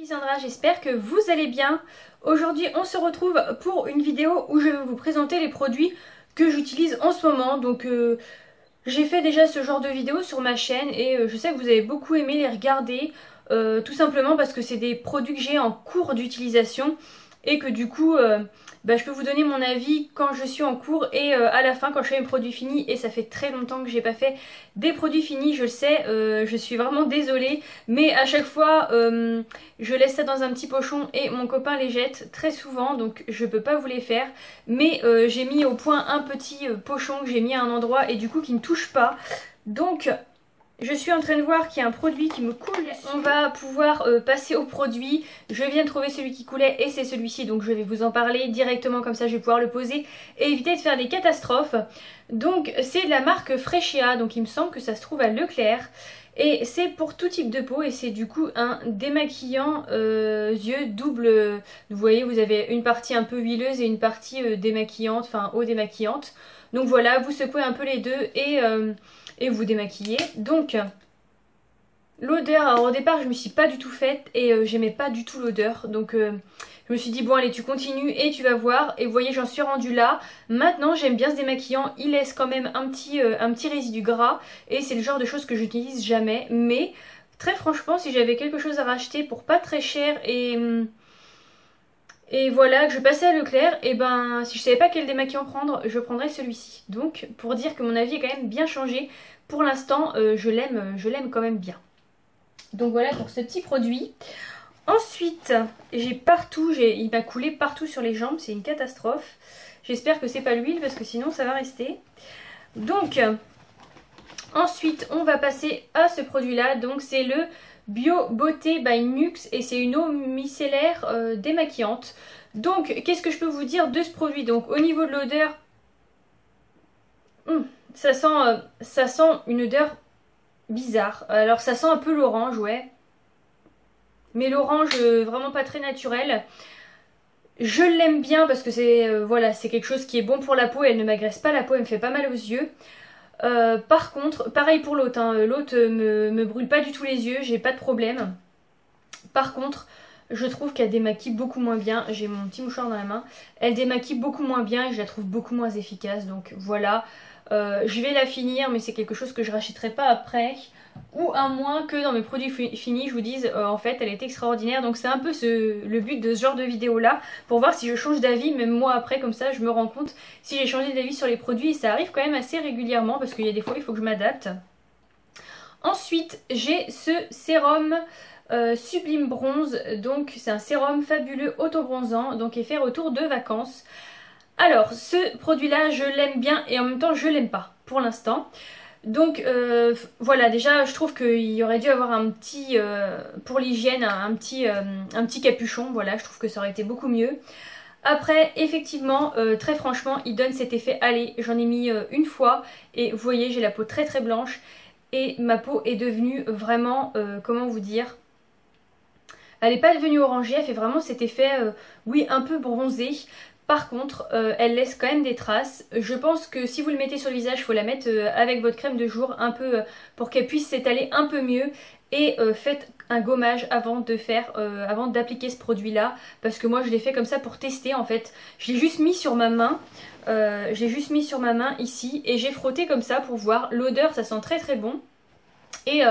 Sandra, j'espère que vous allez bien. Aujourd'hui on se retrouve pour une vidéo où je vais vous présenter les produits que j'utilise en ce moment. Donc j'ai fait déjà ce genre de vidéo sur ma chaîne et je sais que vous avez beaucoup aimé les regarder. Tout simplement parce que c'est des produits que j'ai en cours d'utilisation et que du coup je peux vous donner mon avis quand je suis en cours et à la fin quand je fais mes produits finis. Et ça fait très longtemps que j'ai pas fait des produits finis, je le sais, je suis vraiment désolée, mais à chaque fois je laisse ça dans un petit pochon et mon copain les jette très souvent, donc je peux pas vous les faire. Mais j'ai mis au point un petit pochon que j'ai mis à un endroit et du coup qui ne touche pas. Donc je suis en train de voir qu'il y a un produit qui me coule. On va pouvoir passer au produit. Je viens de trouver celui qui coulait et c'est celui-ci. Donc je vais vous en parler directement, comme ça je vais pouvoir le poser et éviter de faire des catastrophes. Donc c'est de la marque Freshia. Donc il me semble que ça se trouve à Leclerc. Et c'est pour tout type de peau et c'est du coup un démaquillant yeux double. Vous voyez, vous avez une partie un peu huileuse et une partie démaquillante, enfin eau démaquillante. Donc voilà, vous secouez un peu les deux et vous démaquillez. Donc l'odeur, alors au départ je me suis pas du tout faite et j'aimais pas du tout l'odeur. Donc je me suis dit bon allez tu continues et tu vas voir. Et vous voyez j'en suis rendue là. Maintenant j'aime bien ce démaquillant, il laisse quand même un petit résidu gras. Et c'est le genre de choses que j'utilise jamais. Mais très franchement si j'avais quelque chose à racheter pour pas très cher et voilà, que je passais à Leclerc, et ben si je savais pas quel démaquillant prendre, je prendrais celui-ci. Donc pour dire que mon avis est quand même bien changé, pour l'instant je l'aime quand même bien. Donc voilà pour ce petit produit. Ensuite, j'ai partout, il m'a coulé partout sur les jambes, c'est une catastrophe. J'espère que c'est pas l'huile parce que sinon ça va rester. Donc ensuite on va passer à ce produit là, donc c'est le Bio Beauté by Nux et c'est une eau micellaire démaquillante. Donc qu'est-ce que je peux vous dire de ce produit? Donc au niveau de l'odeur, ça sent une odeur bizarre. Alors ça sent un peu l'orange, ouais. Mais l'orange vraiment pas très naturel. Je l'aime bien parce que c'est voilà, c'est quelque chose qui est bon pour la peau et elle ne m'agresse pas la peau, elle me fait pas mal aux yeux. Par contre, pareil pour l'autre, hein, l'autre me brûle pas du tout les yeux, j'ai pas de problème. Par contre, je trouve qu'elle démaquille beaucoup moins bien. J'ai mon petit mouchoir dans la main. Elle démaquille beaucoup moins bien et je la trouve beaucoup moins efficace. Donc voilà, je vais la finir, mais c'est quelque chose que je rachèterai pas après. Ou à moins que dans mes produits finis, je vous dise en fait elle est extraordinaire. Donc c'est un peu le but de ce genre de vidéo là, pour voir si je change d'avis, même moi après, comme ça je me rends compte si j'ai changé d'avis sur les produits. Et ça arrive quand même assez régulièrement parce qu'il y a des fois il faut que je m'adapte. Ensuite j'ai ce sérum Sublime Bronze, donc c'est un sérum fabuleux auto-bronzant, donc effet retour de vacances. Alors ce produit là je l'aime bien et en même temps je l'aime pas pour l'instant. Donc voilà, déjà je trouve qu'il aurait dû avoir un petit, pour l'hygiène, un petit capuchon, voilà, je trouve que ça aurait été beaucoup mieux. Après effectivement, très franchement, il donne cet effet allez, j'en ai mis une fois et vous voyez j'ai la peau très très blanche et ma peau est devenue vraiment, comment vous dire, elle n'est pas devenue orangée, elle fait vraiment cet effet, oui, un peu bronzé. Par contre, elle laisse quand même des traces. Je pense que si vous le mettez sur le visage, il faut la mettre avec votre crème de jour, un peu pour qu'elle puisse s'étaler un peu mieux. Et faites un gommage avant d'appliquer ce produit-là. Parce que moi, je l'ai fait comme ça pour tester en fait. Je l'ai juste mis sur ma main. Ici. Et j'ai frotté comme ça pour voir. L'odeur, ça sent très très bon. Et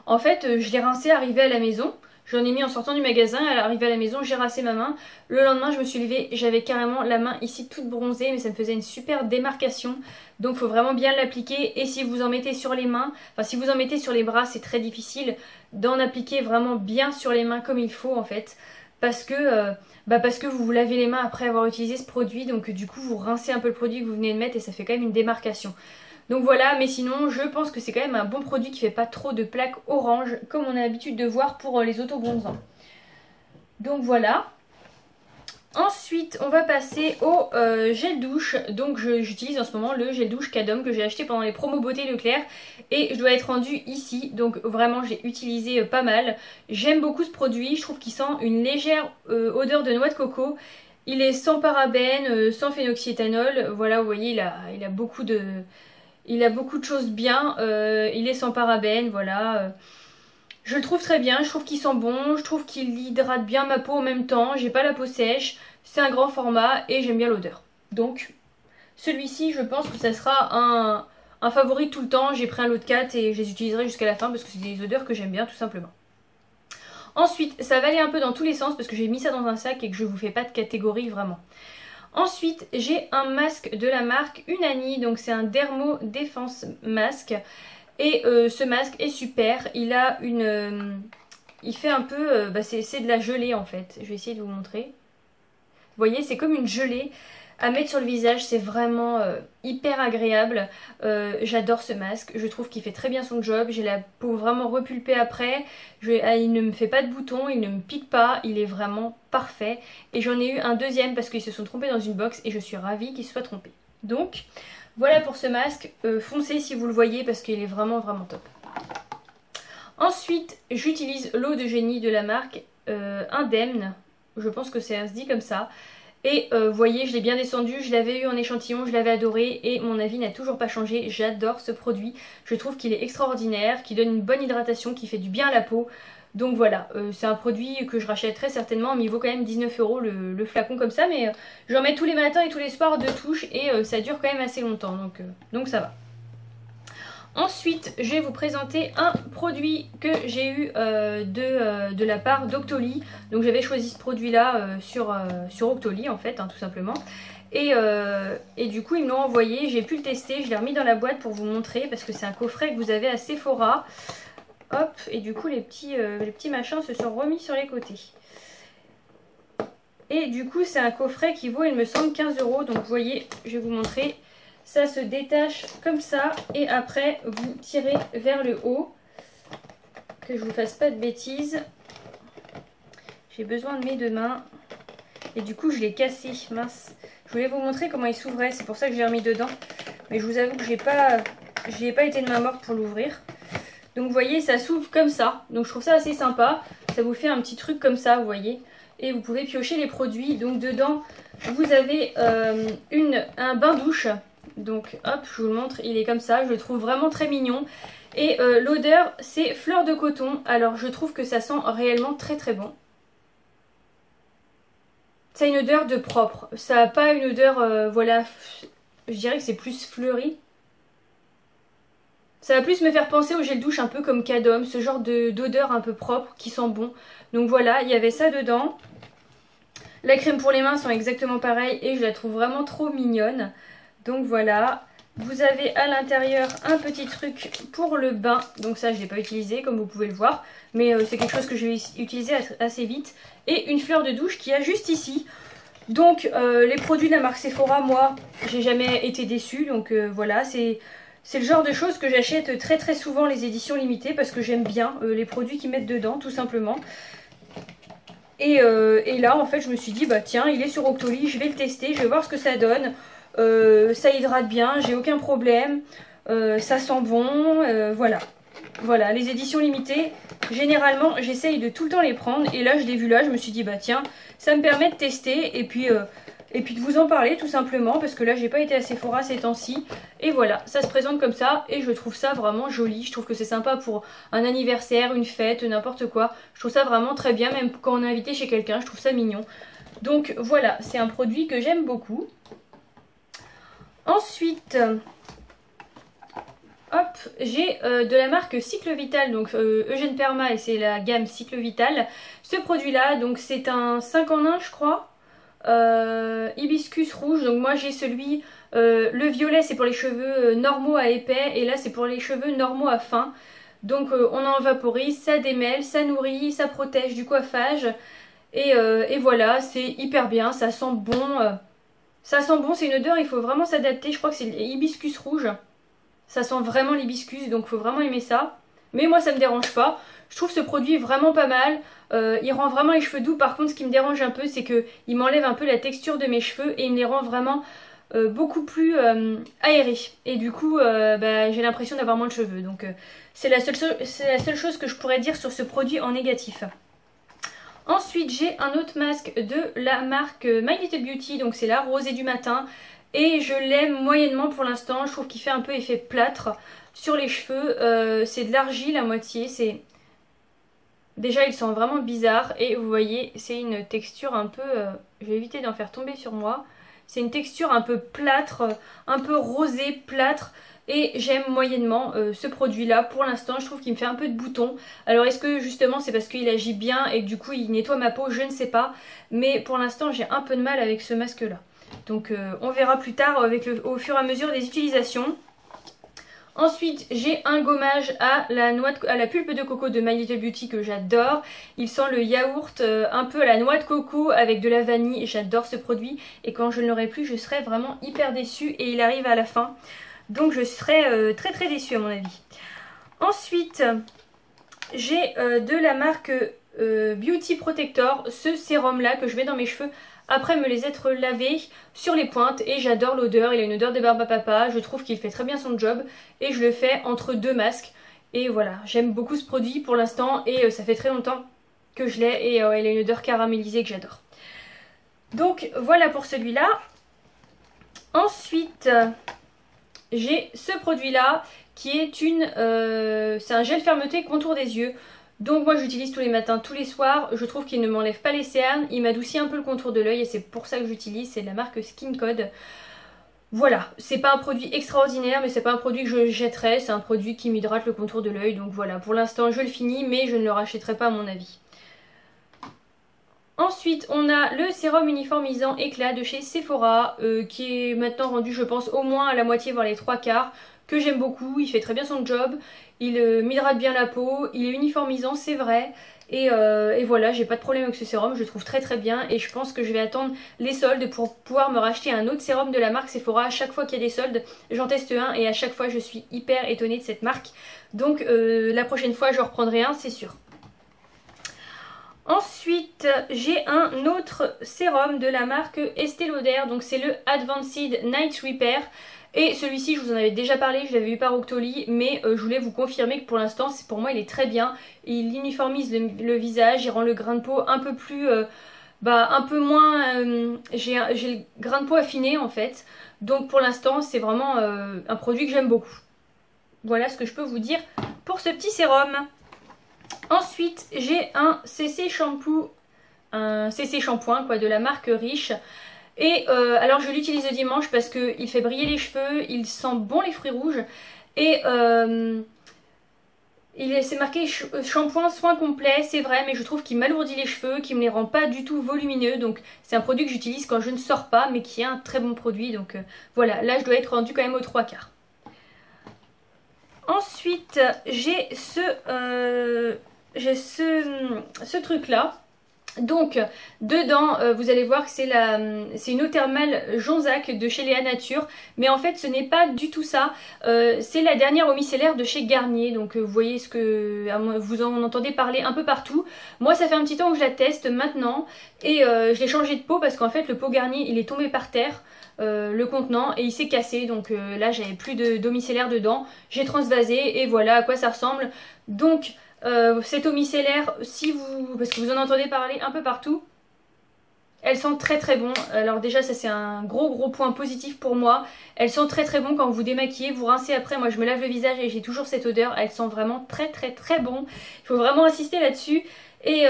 en fait, je l'ai rincé arrivé à la maison. J'en ai mis en sortant du magasin, à l'arrivée à la maison, j'ai rincé ma main. Le lendemain, je me suis levée, j'avais carrément la main ici toute bronzée, mais ça me faisait une super démarcation. Donc, il faut vraiment bien l'appliquer. Et si vous en mettez sur les mains, enfin si vous en mettez sur les bras, c'est très difficile d'en appliquer vraiment bien sur les mains comme il faut en fait. Parce que vous vous lavez les mains après avoir utilisé ce produit. Donc, du coup, vous rincez un peu le produit que vous venez de mettre et ça fait quand même une démarcation. Donc voilà, mais sinon je pense que c'est quand même un bon produit qui fait pas trop de plaques orange comme on a l'habitude de voir pour les auto-bronzants. Donc voilà. Ensuite on va passer au gel douche. Donc j'utilise en ce moment le gel douche Cadom que j'ai acheté pendant les promos beauté Leclerc. Et je dois être rendue ici, donc vraiment j'ai utilisé pas mal. J'aime beaucoup ce produit, je trouve qu'il sent une légère odeur de noix de coco. Il est sans parabènes, sans phénoxyéthanol. Voilà, vous voyez il a beaucoup de choses bien. Il est sans parabènes, voilà. Je le trouve très bien, je trouve qu'il sent bon, je trouve qu'il hydrate bien ma peau en même temps, j'ai pas la peau sèche, c'est un grand format et j'aime bien l'odeur. Donc celui-ci je pense que ça sera un favori tout le temps, j'ai pris un lot de 4 et je les utiliserai jusqu'à la fin parce que c'est des odeurs que j'aime bien tout simplement. Ensuite, ça va aller un peu dans tous les sens parce que j'ai mis ça dans un sac et que je vous fais pas de catégorie vraiment. Ensuite, j'ai un masque de la marque Unani, donc c'est un Dermo Défense masque. Et ce masque est super, il a une... il fait un peu... c'est de la gelée en fait, je vais essayer de vous montrer. Vous voyez, c'est comme une gelée à mettre sur le visage, c'est vraiment hyper agréable. J'adore ce masque, je trouve qu'il fait très bien son job, j'ai la peau vraiment repulpée après, il ne me fait pas de boutons, il ne me pique pas, il est vraiment parfait. Et j'en ai eu un deuxième parce qu'ils se sont trompés dans une box et je suis ravie qu'ils se soient trompés. Donc voilà pour ce masque, foncez si vous le voyez parce qu'il est vraiment vraiment top. Ensuite j'utilise l'eau de génie de la marque Indemne, je pense que ça se dit comme ça. Et vous voyez, je l'ai bien descendu, je l'avais eu en échantillon, je l'avais adoré et mon avis n'a toujours pas changé. J'adore ce produit, je trouve qu'il est extraordinaire, qu'il donne une bonne hydratation, qui fait du bien à la peau. Donc voilà, c'est un produit que je rachèterai certainement, mais il vaut quand même 19 € le flacon comme ça. Mais j'en mets tous les matins et tous les soirs de touche et ça dure quand même assez longtemps, donc ça va. Ensuite, je vais vous présenter un produit que j'ai eu de la part d'Octoly. Donc j'avais choisi ce produit-là sur Octoly en fait, hein, tout simplement. Et du coup, ils me l'ont envoyé, j'ai pu le tester, je l'ai remis dans la boîte pour vous montrer parce que c'est un coffret que vous avez à Sephora. Hop, et du coup, les petits machins se sont remis sur les côtés. Et du coup, c'est un coffret qui vaut, il me semble, 15 €. Donc vous voyez, je vais vous montrer. Ça se détache comme ça et après vous tirez vers le haut, que je vous fasse pas de bêtises. J'ai besoin de mes deux mains et du coup je l'ai cassé, mince. Je voulais vous montrer comment il s'ouvrait, c'est pour ça que je l'ai remis dedans. Mais je vous avoue que j'y ai pas été de main morte pour l'ouvrir. Donc vous voyez, ça s'ouvre comme ça, donc je trouve ça assez sympa. Ça vous fait un petit truc comme ça, vous voyez. Et vous pouvez piocher les produits. Donc dedans vous avez un bain douche. Donc hop, je vous le montre, il est comme ça, je le trouve vraiment très mignon. Et l'odeur, c'est fleur de coton. Alors je trouve que ça sent réellement très très bon. Ça a une odeur de propre. Ça n'a pas une odeur, voilà, je dirais que c'est plus fleuri. Ça va plus me faire penser au gel douche un peu comme Cadom, ce genre d'odeur un peu propre qui sent bon. Donc voilà, il y avait ça dedans. La crème pour les mains sont exactement pareilles et je la trouve vraiment trop mignonne. Donc voilà, vous avez à l'intérieur un petit truc pour le bain. Donc ça je ne l'ai pas utilisé comme vous pouvez le voir. Mais c'est quelque chose que je vais utiliser assez vite. Et une fleur de douche qu'il y a juste ici. Donc les produits de la marque Sephora, moi j'ai jamais été déçue. Donc voilà, c'est le genre de choses que j'achète très très souvent les éditions limitées. Parce que j'aime bien les produits qu'ils mettent dedans tout simplement. Et là en fait je me suis dit bah tiens il est sur Octoly, je vais le tester, je vais voir ce que ça donne. Ça hydrate bien, j'ai aucun problème, ça sent bon, voilà. Voilà, les éditions limitées, généralement j'essaye de tout le temps les prendre et là je l'ai vu là, je me suis dit bah tiens, ça me permet de tester et puis de vous en parler tout simplement parce que là j'ai pas été à Sephora ces temps-ci et voilà, ça se présente comme ça et je trouve ça vraiment joli, je trouve que c'est sympa pour un anniversaire, une fête, n'importe quoi, je trouve ça vraiment très bien, même quand on est invité chez quelqu'un, je trouve ça mignon. Donc voilà, c'est un produit que j'aime beaucoup. Ensuite, hop, j'ai de la marque Cycle Vital, donc Eugène Perma et c'est la gamme Cycle Vital. Ce produit-là, donc c'est un 5 en 1 je crois, hibiscus rouge, donc moi j'ai celui, le violet c'est pour les cheveux normaux à épais et là c'est pour les cheveux normaux à fins. Donc on en vaporise, ça démêle, ça nourrit, ça protège du coiffage et voilà, c'est hyper bien, ça sent bon. Ça sent bon, c'est une odeur, il faut vraiment s'adapter. Je crois que c'est l'hibiscus rouge. Ça sent vraiment l'hibiscus, donc il faut vraiment aimer ça. Mais moi, ça me dérange pas. Je trouve ce produit vraiment pas mal. Il rend vraiment les cheveux doux. Par contre, ce qui me dérange un peu, c'est qu'il m'enlève un peu la texture de mes cheveux et il me les rend vraiment beaucoup plus aérés. Et du coup, j'ai l'impression d'avoir moins de cheveux. Donc, c'est la seule chose que je pourrais dire sur ce produit en négatif. Ensuite, j'ai un autre masque de la marque My Little Beauty, donc c'est la rosée du matin. Et je l'aime moyennement pour l'instant, je trouve qu'il fait un peu effet plâtre sur les cheveux. C'est de l'argile à moitié, Déjà, il sent vraiment bizarre et vous voyez, c'est une texture un peu... je vais éviter d'en faire tomber sur moi. C'est une texture un peu plâtre, un peu rosé, plâtre. Et j'aime moyennement ce produit-là. Pour l'instant, je trouve qu'il me fait un peu de boutons. Alors, est-ce que justement, c'est parce qu'il agit bien et que du coup, il nettoie ma peau? Je ne sais pas. Mais pour l'instant, j'ai un peu de mal avec ce masque-là. Donc, on verra plus tard au fur et à mesure des utilisations. Ensuite, j'ai un gommage à la pulpe de coco de My Little Beauty que j'adore. Il sent le yaourt un peu à la noix de coco avec de la vanille. J'adore ce produit et quand je ne l'aurai plus, je serai vraiment hyper déçue et il arrive à la fin. Donc je serai très très déçue à mon avis. Ensuite, j'ai de la marque Beauty Protector, ce sérum là que je mets dans mes cheveux après me les être lavés sur les pointes et j'adore l'odeur, il a une odeur de barbe à papa, je trouve qu'il fait très bien son job et je le fais entre deux masques et voilà, j'aime beaucoup ce produit pour l'instant et ça fait très longtemps que je l'ai et il a une odeur caramélisée que j'adore. Donc voilà pour celui-là. Ensuite, j'ai ce produit là qui est c'est un gel fermeté contour des yeux. Donc moi j'utilise tous les matins, tous les soirs, je trouve qu'il ne m'enlève pas les cernes, il m'adoucit un peu le contour de l'œil et c'est pour ça que j'utilise, c'est de la marque Skin Code. Voilà, c'est pas un produit extraordinaire mais c'est pas un produit que je jetterai, c'est un produit qui m'hydrate le contour de l'œil, donc voilà, pour l'instant je le finis mais je ne le rachèterai pas à mon avis. Ensuite, on a le sérum uniformisant éclat de chez Sephora, qui est maintenant rendu, je pense, au moins à la moitié, voire les trois quarts, que j'aime beaucoup. Il fait très bien son job, il m'hydrate bien la peau, il est uniformisant, c'est vrai. Et voilà, j'ai pas de problème avec ce sérum, je le trouve très très bien. Et je pense que je vais attendre les soldes pour pouvoir me racheter un autre sérum de la marque Sephora. À chaque fois qu'il y a des soldes, j'en teste un et à chaque fois je suis hyper étonnée de cette marque. Donc la prochaine fois, je reprendrai un, c'est sûr. Ensuite, j'ai un autre sérum de la marque Estée Lauder, donc c'est le Advanced Night Repair. Et celui-ci, je vous en avais déjà parlé, je l'avais eu par Octoly, mais je voulais vous confirmer que pour l'instant, pour moi, il est très bien. Il uniformise le visage, il rend le grain de peau un peu plus... un peu moins... j'ai le grain de peau affiné en fait. Donc pour l'instant, c'est vraiment un produit que j'aime beaucoup. Voilà ce que je peux vous dire pour ce petit sérum. Ensuite, j'ai un CC shampoo, un CC shampoing quoi, de la marque Riche. Et alors je l'utilise le dimanche parce qu'il fait briller les cheveux, il sent bon les fruits rouges. Et c'est marqué shampoing soin complet, c'est vrai, mais je trouve qu'il m'alourdit les cheveux, qu'il me les rend pas du tout volumineux. Donc c'est un produit que j'utilise quand je ne sors pas, mais qui est un très bon produit. Donc voilà, là je dois être rendue quand même aux trois quarts. Ensuite, j'ai ce truc là. Donc dedans vous allez voir que c'est une eau thermale Jonzac de chez Léa Nature, mais en fait ce n'est pas du tout ça, c'est la dernière eau micellaire de chez Garnier. Donc vous voyez vous en entendez parler un peu partout. Moi ça fait un petit temps que je la teste maintenant et je l'ai changé de pot parce qu'en fait le pot Garnier il est tombé par terre, le contenant, et il s'est cassé. Donc là j'avais plus d'eau micellaire dedans, j'ai transvasé et voilà à quoi ça ressemble. Donc cette eau micellaire, parce que vous en entendez parler un peu partout, elle sent très très bon. Alors déjà ça c'est un gros point positif pour moi. Elle sent très très bon quand vous démaquillez, vous rincez après. Moi je me lave le visage et j'ai toujours cette odeur. Elle sent vraiment très très très bon. Il faut vraiment insister là-dessus. Et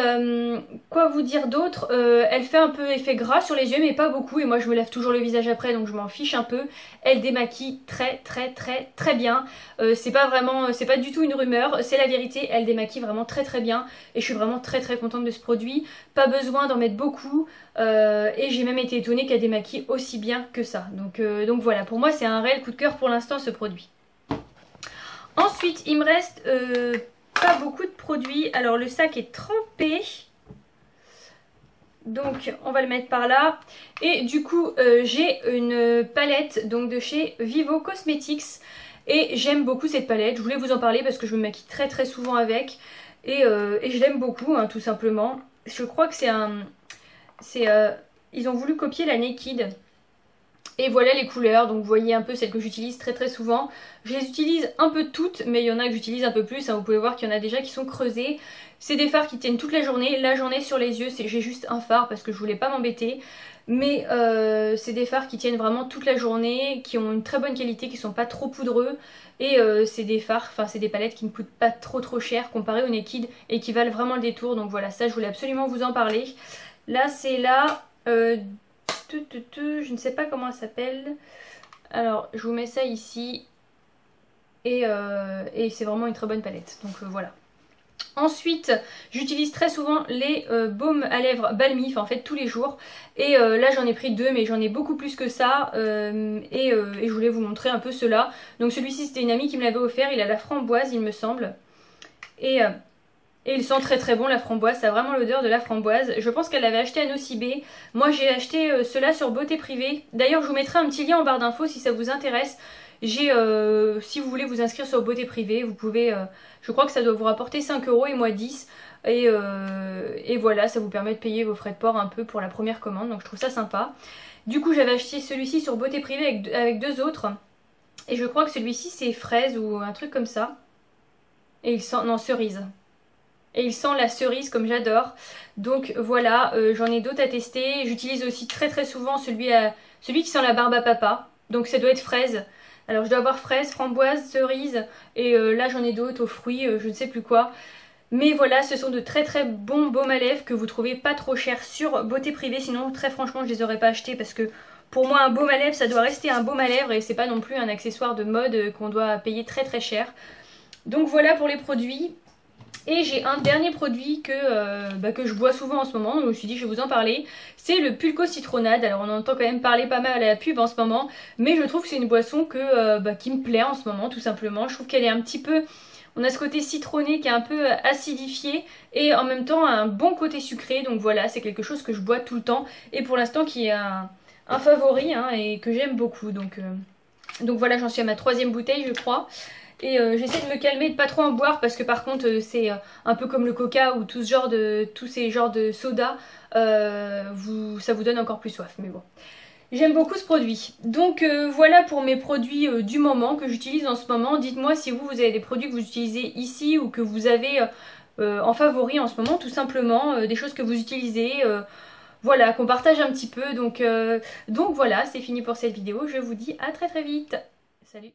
quoi vous dire d'autre, elle fait un peu effet gras sur les yeux mais pas beaucoup, et moi je me lave toujours le visage après donc je m'en fiche un peu. Elle démaquille très très très très bien, c'est pas du tout une rumeur, c'est la vérité, elle démaquille vraiment très très bien et je suis vraiment très très contente de ce produit. Pas besoin d'en mettre beaucoup et j'ai même été étonnée qu'elle démaquille aussi bien que ça. Donc voilà, pour moi c'est un réel coup de cœur pour l'instant ce produit. Ensuite il me reste... pas beaucoup de produits. Alors le sac est trempé, donc on va le mettre par là. Et du coup j'ai une palette donc de chez Vivo Cosmetics et j'aime beaucoup cette palette. Je voulais vous en parler parce que je me maquille très très souvent avec et je l'aime beaucoup hein, tout simplement. Je crois que ils ont voulu copier la Naked. Et voilà les couleurs, donc vous voyez un peu celles que j'utilise très très souvent. Je les utilise un peu toutes, mais il y en a que j'utilise un peu plus, hein. Vous pouvez voir qu'il y en a déjà qui sont creusés. C'est des fards qui tiennent toute la journée. Là j'en ai sur les yeux, j'ai juste un fard parce que je voulais pas m'embêter. Mais c'est des fards qui tiennent vraiment toute la journée, qui ont une très bonne qualité, qui sont pas trop poudreux. Et c'est des fards, enfin c'est des palettes qui ne coûtent pas trop cher comparé aux Naked et qui valent vraiment le détour. Donc voilà, ça je voulais absolument vous en parler. Là c'est là, je ne sais pas comment elle s'appelle. Alors je vous mets ça ici. Et c'est vraiment une très bonne palette. Donc voilà. Ensuite, j'utilise très souvent les baumes à lèvres Balmy, enfin en fait tous les jours. Et là j'en ai pris deux, mais j'en ai beaucoup plus que ça. Et je voulais vous montrer un peu ceux-là. Donc celui-ci c'était une amie qui me l'avait offert, il a la framboise il me semble. Et il sent très très bon la framboise, ça a vraiment l'odeur de la framboise. Je pense qu'elle l'avait acheté à Nocibé. Moi j'ai acheté ceux-là sur Beauté Privée. D'ailleurs je vous mettrai un petit lien en barre d'infos si ça vous intéresse. Si vous voulez vous inscrire sur Beauté Privée, vous pouvez, je crois que ça doit vous rapporter 5 € et moi 10. Et voilà, ça vous permet de payer vos frais de port un peu pour la première commande, donc je trouve ça sympa. Du coup j'avais acheté celui-ci sur Beauté Privée avec deux autres. Et je crois que celui-ci c'est fraise ou un truc comme ça. Et il sent, non cerise. Et il sent la cerise comme j'adore. Donc voilà, j'en ai d'autres à tester. J'utilise aussi très très souvent celui qui sent la barbe à papa. Donc ça doit être fraise. Alors je dois avoir fraise, framboise, cerise. Et là j'en ai d'autres aux fruits, je ne sais plus quoi. Mais voilà, ce sont de très très bons baumes à lèvres que vous trouvez pas trop cher sur Beauté Privée. Sinon très franchement je les aurais pas achetés parce que pour moi un baume à lèvres ça doit rester un baume à lèvres. Et c'est pas non plus un accessoire de mode qu'on doit payer très très cher. Donc voilà pour les produits. Et j'ai un dernier produit que je bois souvent en ce moment, donc je me suis dit je vais vous en parler. C'est le Pulco Citronade. Alors on entend quand même parler pas mal à la pub en ce moment, mais je trouve que c'est une boisson qui me plaît en ce moment tout simplement. Je trouve qu'elle est un petit peu... On a ce côté citronné qui est un peu acidifié et en même temps un bon côté sucré. Donc voilà, c'est quelque chose que je bois tout le temps et pour l'instant qui est un favori hein, et que j'aime beaucoup. Donc voilà, j'en suis à ma 3e bouteille je crois. Et j'essaie de me calmer, de pas trop en boire parce que par contre c'est un peu comme le coca ou tous ces genres de soda, ça vous donne encore plus soif. Mais bon, j'aime beaucoup ce produit. Donc voilà pour mes produits du moment que j'utilise en ce moment. Dites-moi si vous avez des produits que vous utilisez ici ou que vous avez en favori en ce moment, tout simplement, des choses que vous utilisez. Voilà, qu'on partage un petit peu. Donc voilà, c'est fini pour cette vidéo. Je vous dis à très très vite. Salut!